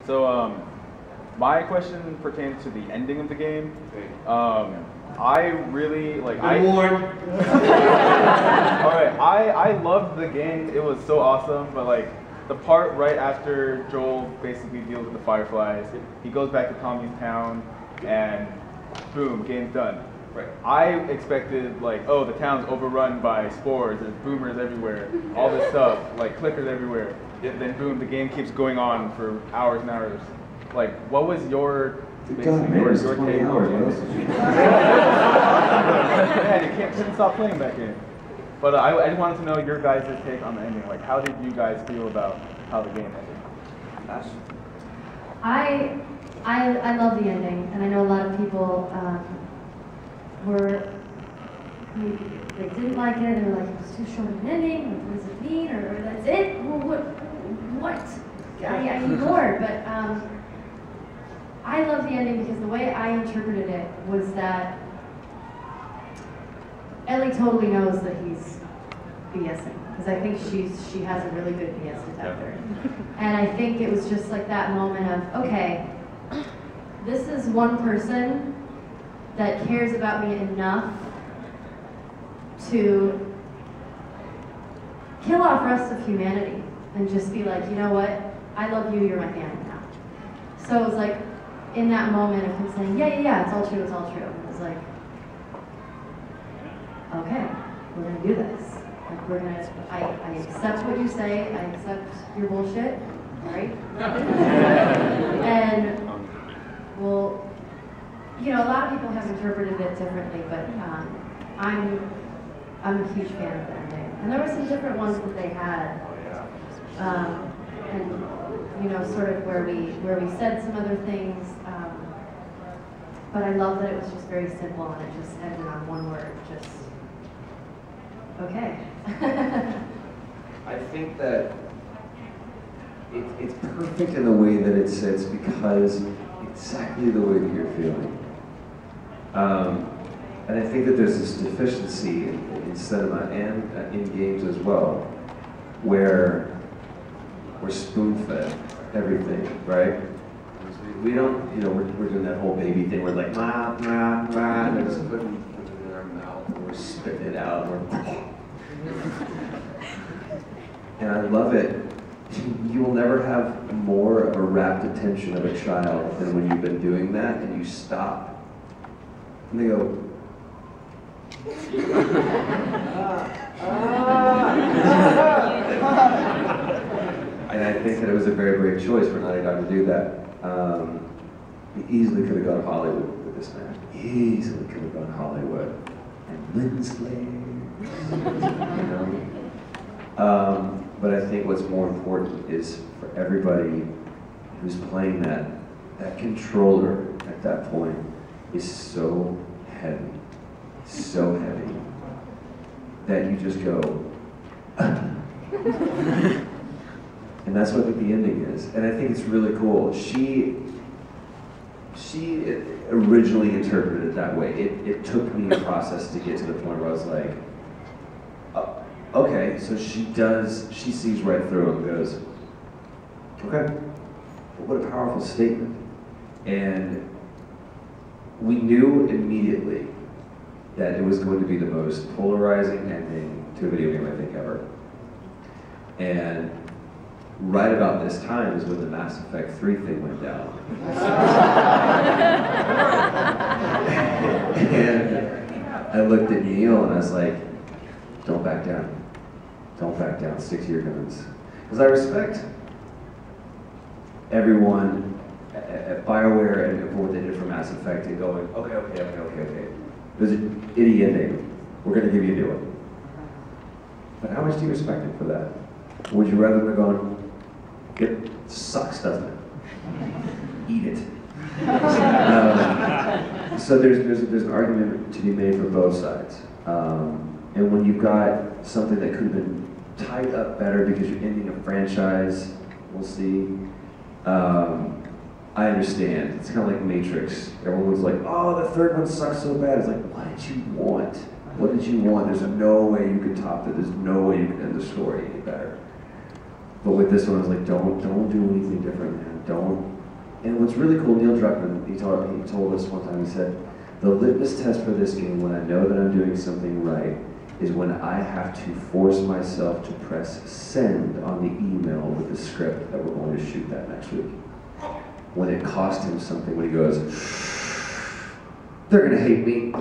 So, my question pertains to the ending of the game. I really like. Award. All right, I loved the game. It was so awesome, but like the part right after Joel basically deals with the Fireflies, he goes back to Tommy's town, and boom, game's done. Right. I expected like, oh, the town's overrun by spores. There's boomers everywhere. All this stuff, like clickers everywhere. Then boom, the game keeps going on for hours and hours. Like, what was your take on it? Man, you couldn't stop playing that game. But I just wanted to know your guys' take on the ending. Like, how did you guys feel about how the game ended? I love the ending, and I know a lot of people they didn't like it. They were like, it was too short of an ending. Like, what does it mean? Or that's it? Well, what? I ignored, but I love the ending because the way I interpreted it was that Ellie totally knows that he's BSing, because I think she has a really good BS detector. And I think it was just like that moment of, okay, this is one person that cares about me enough to kill off the rest of humanity and just be like, you know what, I love you, you're my family now. So it was like, in that moment of him saying, yeah, it's all true, it was like, okay, we're gonna do this. Like, I accept what you say, I accept your bullshit, right? And, well, you know, a lot of people have interpreted it differently, but I'm a huge fan of the ending. And there were some different ones that they had, and you know, sort of where we said some other things. But I love that it was just very simple and it just ended on one word, just okay. I think that it's perfect in the way that it sits because exactly the way that you're feeling. And I think that there's this deficiency in cinema and in games as well, where we're spoon-fed everything, right? We don't, you know, we're doing that whole baby thing. We're like, ma, ma, ma, and they're just putting it in our mouth, and we're spitting it out, and I love it. You will never have more of a rapt attention of a child than when you've been doing that and you stop. And they go, and I think that it was a very brave choice for Naughty Dog to do that. He easily could have gone Hollywood with this man. Easily could have gone Hollywood. And lens flares, you know? But I think what's more important is for everybody who's playing that controller at that point is so heavy, that you just go, and that's what I think the ending is. And I think it's really cool. She originally interpreted it that way. It took me a process to get to the point where I was like, okay, so she sees right through it and goes, okay, what a powerful statement. And we knew immediately that it was going to be the most polarizing ending to a video game, I think, ever. And right about this time is when the Mass Effect 3 thing went down. And I looked at Neil and I was like, don't back down. Don't back down, stick to your guns. Because I respect everyone at BioWare and for what they did for Mass Effect and going, okay. There's an itty ending. We're going to give you a new one. But how much do you respect it for that? Or would you rather than going, it sucks, doesn't it? Eat it. So there's an argument to be made for both sides. And when you've got something that could have been tied up better because you're ending a franchise, we'll see. I understand. It's kind of like Matrix. Everyone was like, oh, the third one sucks so bad. It's like, what did you want? What did you want? There's no way you could top it. There's no way you could end the story any better. But with this one, I was like, don't do anything different, man. Don't what's really cool, Neil Druckmann, he told us one time, he said, the litmus test for this game, when I know that I'm doing something right, is when I have to force myself to press send on the email with the script that we're going to shoot that next week. When it cost him something, when he goes, they're gonna hate me.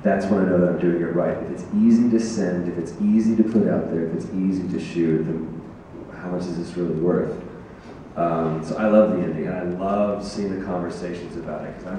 That's when I know that I'm doing it right. If it's easy to send, if it's easy to put out there, if it's easy to shoot, then how much is this really worth? So I love the ending, and I love seeing the conversations about it, because